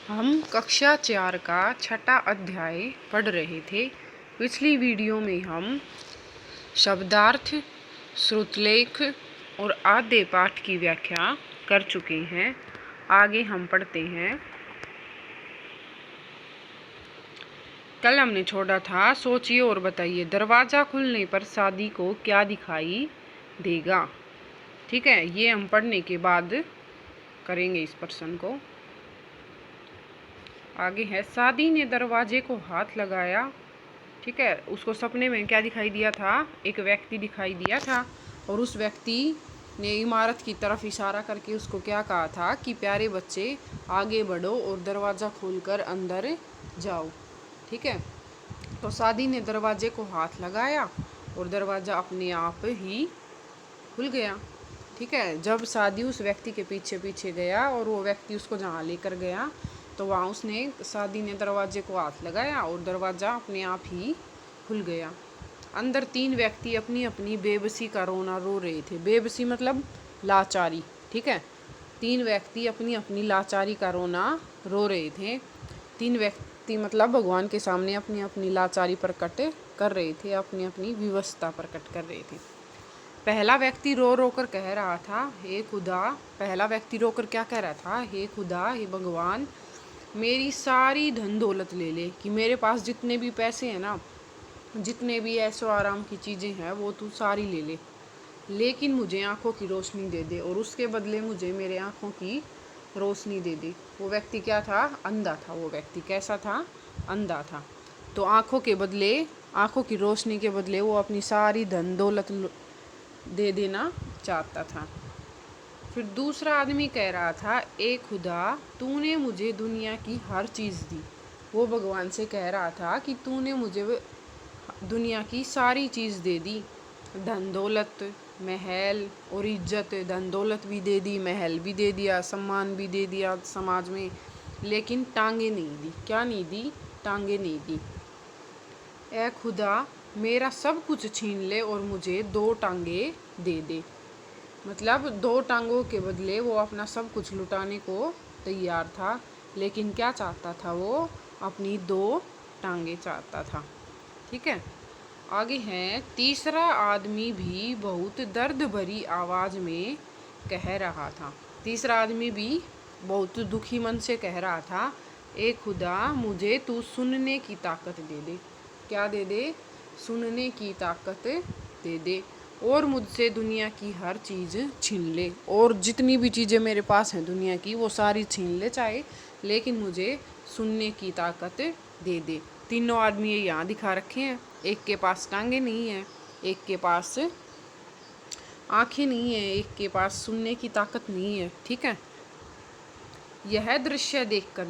हम कक्षा 4 का छठा अध्याय पढ़ रहे थे। पिछली वीडियो में हम शब्दार्थ, श्रुतलेख और आद्य पाठ की व्याख्या कर चुके हैं। आगे हम पढ़ते हैं। कल हमने छोड़ा था, सोचिए और बताइए, दरवाज़ा खुलने पर सादी को क्या दिखाई देगा। ठीक है, ये हम पढ़ने के बाद करेंगे इस प्रश्न को। आगे है, सादी ने दरवाजे को हाथ लगाया। ठीक है, उसको सपने में क्या दिखाई दिया था? एक व्यक्ति दिखाई दिया था और उस व्यक्ति ने इमारत की तरफ इशारा करके उसको क्या कहा था कि प्यारे बच्चे आगे बढ़ो और दरवाज़ा खोलकर अंदर जाओ। ठीक है, तो सादी ने दरवाजे को हाथ लगाया और दरवाज़ा अपने आप ही खुल गया। ठीक है, जब सादी उस व्यक्ति के पीछे पीछे गया और वो व्यक्ति उसको जहाँ लेकर गया तो वहाँ उसने सादी ने दरवाजे को हाथ लगाया और दरवाज़ा अपने आप ही खुल गया। अंदर 3 व्यक्ति अपनी अपनी बेबसी का रोना रो रहे थे। बेबसी मतलब लाचारी। ठीक है, 3 व्यक्ति अपनी अपनी लाचारी का रोना रो रहे थे। 3 व्यक्ति मतलब भगवान के सामने अपनी अपनी लाचारी प्रकट कर रहे थे, अपनी अपनी विवशता प्रकट कर रहे थे। पहला व्यक्ति रो रो कर कह रहा था, हे खुदा। पहला व्यक्ति रोकर क्या कह रहा था? हे खुदा, हे भगवान, मेरी सारी धन दौलत ले ले, कि मेरे पास जितने भी पैसे हैं ना, जितने भी ऐशो आराम की चीज़ें हैं वो तू सारी ले ले, लेकिन मुझे आँखों की रोशनी दे दे, और उसके बदले मुझे मेरे आँखों की रोशनी दे दे। वो व्यक्ति क्या था? अंधा था। वो व्यक्ति कैसा था? अंधा था। तो आँखों के बदले, आँखों की रोशनी के बदले वो अपनी सारी धन दौलत दे देना चाहता था। फिर दूसरा आदमी कह रहा था, ए खुदा, तूने मुझे दुनिया की हर चीज़ दी। वो भगवान से कह रहा था कि तूने मुझे दुनिया की सारी चीज़ दे दी, धन दौलत, महल और इज्जत। धन दौलत भी दे दी, महल भी दे दिया, सम्मान भी दे दिया समाज में, लेकिन टांगे नहीं दी। क्या नहीं दी? टांगे नहीं दी। ए खुदा, मेरा सब कुछ छीन ले और मुझे 2 टांगे दे दे। मतलब 2 टांगों के बदले वो अपना सब कुछ लुटाने को तैयार था, लेकिन क्या चाहता था? वो अपनी 2 टांगे चाहता था। ठीक है, आगे है, तीसरा आदमी भी बहुत दर्द भरी आवाज़ में कह रहा था। तीसरा आदमी भी बहुत दुखी मन से कह रहा था, ए खुदा, मुझे तू सुनने की ताकत दे दे। क्या दे दे? सुनने की ताकत दे दे, और मुझसे दुनिया की हर चीज़ छीन ले, और जितनी भी चीज़ें मेरे पास हैं दुनिया की वो सारी छीन ले चाहे, लेकिन मुझे सुनने की ताकत दे दे। तीनों आदमी यहाँ दिखा रखे हैं। एक के पास टांगे नहीं है, एक के पास आँखें नहीं है, एक के पास सुनने की ताकत नहीं है। ठीक है, यह दृश्य देखकर,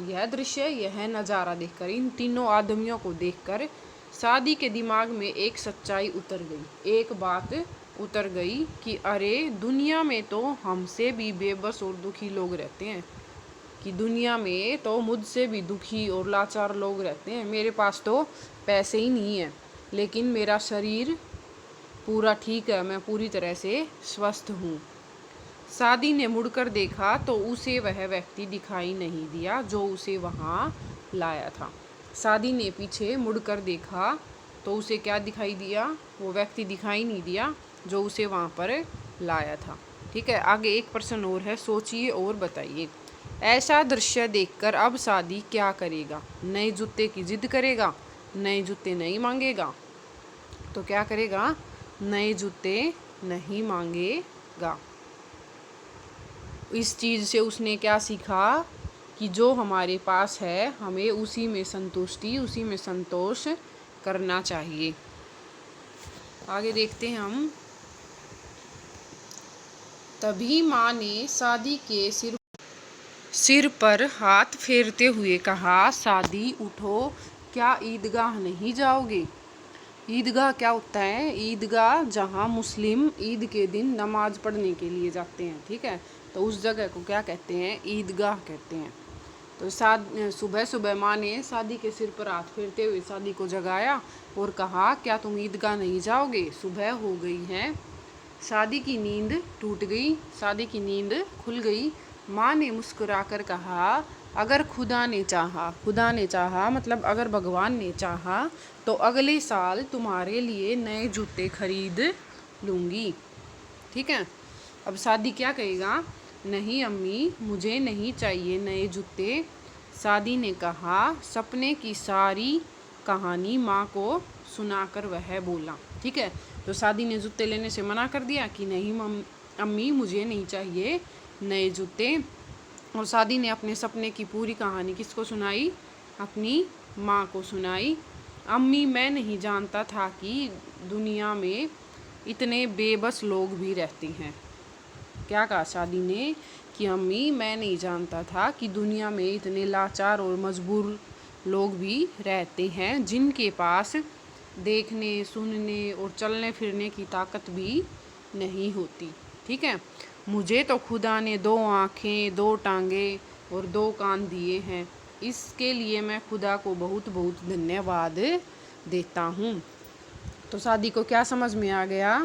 यह नज़ारा देखकर, इन तीनों आदमियों को देखकर सादी के दिमाग में एक सच्चाई उतर गई, एक बात उतर गई कि अरे, दुनिया में तो हमसे भी बेबस और दुखी लोग रहते हैं, कि दुनिया में तो मुझसे भी दुखी और लाचार लोग रहते हैं। मेरे पास तो पैसे ही नहीं है, लेकिन मेरा शरीर पूरा ठीक है, मैं पूरी तरह से स्वस्थ हूँ। सादी ने मुड़कर देखा तो उसे वह व्यक्ति दिखाई नहीं दिया जो उसे वहाँ लाया था। सादी ने पीछे मुड़कर देखा तो उसे क्या दिखाई दिया? वो व्यक्ति दिखाई नहीं दिया जो उसे वहाँ पर लाया था। ठीक है, आगे एक प्रश्न और है, सोचिए और बताइए। ऐसा दृश्य देखकर अब सादी क्या करेगा? नए जूते की जिद करेगा? नए जूते नहीं मांगेगा? तो क्या करेगा? नए जूते नहीं मांगेगा। इस चीज़ से उसने क्या सीखा कि जो हमारे पास है हमें उसी में संतुष्टि, उसी में संतोष करना चाहिए। आगे देखते हैं हम। तभी माँ ने सादी के सिर पर हाथ फेरते हुए कहा, सादी उठो, क्या ईदगाह नहीं जाओगे? ईदगाह क्या होता है? ईदगाह जहाँ मुस्लिम ईद के दिन नमाज पढ़ने के लिए जाते हैं। ठीक है, तो उस जगह को क्या कहते हैं? ईदगाह कहते हैं। तो सुबह सुबह माँ ने सादी के सिर पर हाथ फेरते हुए सादी को जगाया और कहा, क्या तुम ईदगाह नहीं जाओगे? सुबह हो गई है। सादी की नींद टूट गई, सादी की नींद खुल गई। माँ ने मुस्कुराकर कहा, अगर खुदा ने चाहा मतलब अगर भगवान ने चाहा तो अगले साल तुम्हारे लिए नए जूते खरीद लूँगी। ठीक है। अब सादी क्या कहेगा, नहीं अम्मी मुझे नहीं चाहिए नए जूते। सादी ने कहा, सपने की सारी कहानी माँ को सुनाकर वह बोला। ठीक है। तो सादी ने जूते लेने से मना कर दिया कि नहीं अम्मी मुझे नहीं चाहिए नए जूते। और सादी ने अपने सपने की पूरी कहानी किसको सुनाई, अपनी माँ को सुनाई। अम्मी मैं नहीं जानता था कि दुनिया में इतने बेबस लोग भी रहते हैं। क्या कहा सादी ने कि अम्मी मैं नहीं जानता था कि दुनिया में इतने लाचार और मजबूर लोग भी रहते हैं जिनके पास देखने, सुनने और चलने फिरने की ताकत भी नहीं होती। ठीक है। मुझे तो खुदा ने 2 आँखें, 2 टांगे और 2 कान दिए हैं। इसके लिए मैं खुदा को बहुत बहुत धन्यवाद देता हूँ। तो सादी को क्या समझ में आ गया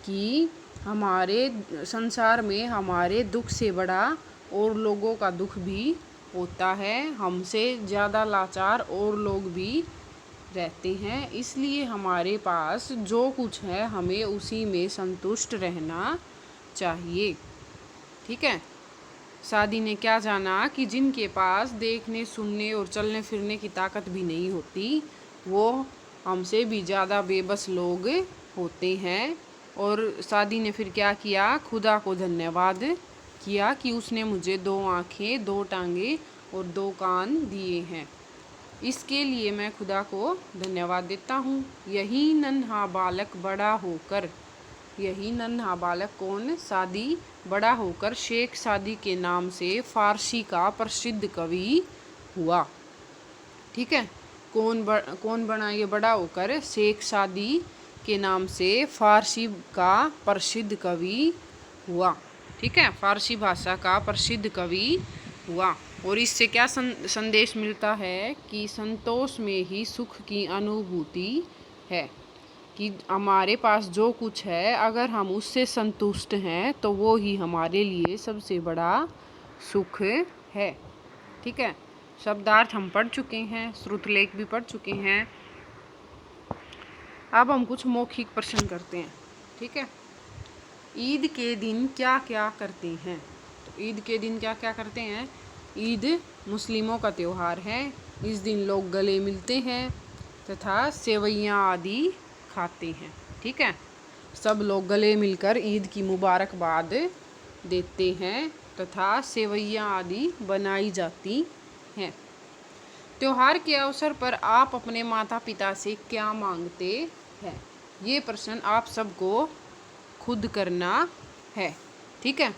कि हमारे संसार में हमारे दुख से बड़ा और लोगों का दुख भी होता है। हमसे ज़्यादा लाचार और लोग भी रहते हैं। इसलिए हमारे पास जो कुछ है हमें उसी में संतुष्ट रहना चाहिए। ठीक है। सादी ने क्या जाना कि जिनके पास देखने, सुनने और चलने फिरने की ताकत भी नहीं होती वो हमसे भी ज़्यादा बेबस लोग होते हैं। और सादी ने फिर क्या किया, खुदा को धन्यवाद किया कि उसने मुझे 2 आँखें, 2 टांगे और 2 कान दिए हैं। इसके लिए मैं खुदा को धन्यवाद देता हूँ। यही नन्हा बालक कौन, सादी, बड़ा होकर शेख सादी के नाम से फारसी का प्रसिद्ध कवि हुआ। ठीक है। कौन बना ये बड़ा होकर, शेख सादी के नाम से फारसी का प्रसिद्ध कवि हुआ। ठीक है। फारसी भाषा का प्रसिद्ध कवि हुआ। और इससे क्या संदेश मिलता है कि संतोष में ही सुख की अनुभूति है। कि हमारे पास जो कुछ है अगर हम उससे संतुष्ट हैं तो वो ही हमारे लिए सबसे बड़ा सुख है। ठीक है। शब्दार्थ हम पढ़ चुके हैं, श्रुतलेख भी पढ़ चुके हैं। अब हम कुछ मौखिक प्रश्न करते हैं। ठीक है। ईद के दिन क्या क्या करते हैं। तो ईद के दिन क्या क्या करते हैं। ईद मुस्लिमों का त्यौहार है। इस दिन लोग गले मिलते हैं तथा सेवइयाँ आदि खाते हैं। ठीक है। सब लोग गले मिलकर ईद की मुबारकबाद देते हैं तथा सेवइयाँ आदि बनाई जाती हैं। त्योहार के अवसर पर आप अपने माता पिता से क्या मांगते हैं। ये प्रश्न आप सबको खुद करना है। ठीक है।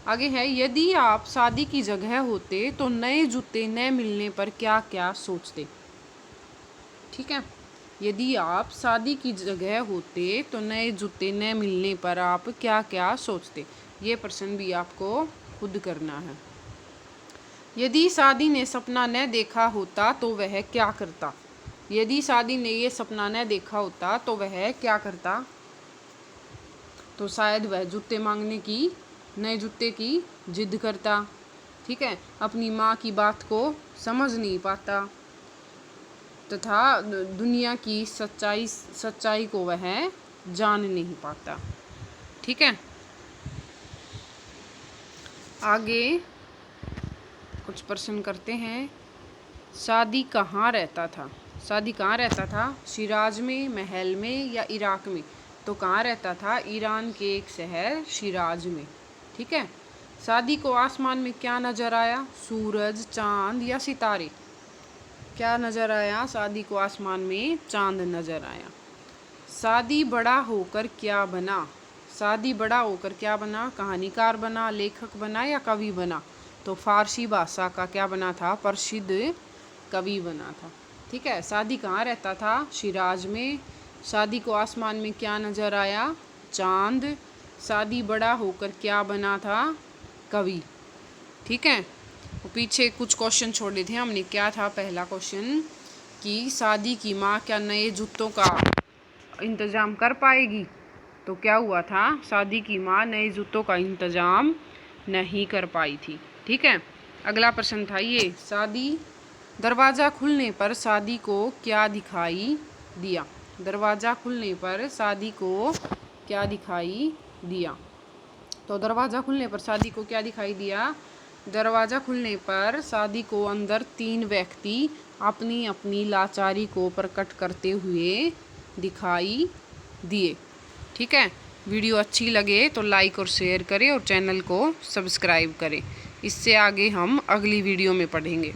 आगे है, यदि आप शादी की जगह होते तो नए जूते न मिलने पर क्या क्या सोचते। ठीक है। यदि आप शादी की जगह होते तो नए जूते न मिलने पर आप क्या क्या सोचते। ये प्रश्न भी आपको खुद करना है। यदि शादी ने सपना न देखा होता तो वह क्या करता। यदि शादी ने ये सपना न देखा होता तो वह क्या करता। तो शायद वह जूते मांगने की, नए जूते की जिद करता। ठीक है। अपनी माँ की बात को समझ नहीं पाता तथा दुनिया की सच्चाई को वह जान नहीं पाता। ठीक है। आगे कुछ प्रश्न करते हैं। शादी कहाँ रहता था। शादी कहाँ रहता था, शिराज में, महल में या इराक में। तो कहाँ रहता था, ईरान के एक शहर शिराज में। ठीक है। शादी को आसमान में क्या नज़र आया, सूरज, चांद या सितारे। क्या नज़र आया, शादी को आसमान में चांद नज़र आया। शादी बड़ा होकर क्या बना। शादी बड़ा होकर क्या बना, कहानीकार बना, लेखक बना या कवि बना। तो फारसी भाषा का क्या बना था, प्रसिद्ध कवि बना था। ठीक है। शादी कहाँ रहता था, शिराज में। शादी को आसमान में क्या नज़र आया, चांद। शादी बड़ा होकर क्या बना था, कवि। ठीक है। वो पीछे कुछ क्वेश्चन छोड़े थे हमने। क्या था पहला क्वेश्चन कि शादी की माँ क्या नए जूतों का इंतज़ाम कर पाएगी। तो क्या हुआ था, शादी की माँ नए जूतों का इंतज़ाम नहीं कर पाई थी। ठीक है, अगला प्रश्न था ये, दरवाज़ा खुलने पर सादी को क्या दिखाई दिया? दरवाज़ा खुलने पर सादी को क्या दिखाई दिया? तो दरवाज़ा खुलने पर सादी को क्या दिखाई दिया? दरवाज़ा खुलने पर सादी को अंदर 3 व्यक्ति अपनी अपनी लाचारी को प्रकट करते हुए दिखाई दिए। ठीक है, वीडियो अच्छी लगे तो लाइक और शेयर करें और चैनल को सब्सक्राइब करें। इससे आगे हम अगली वीडियो में पढ़ेंगे।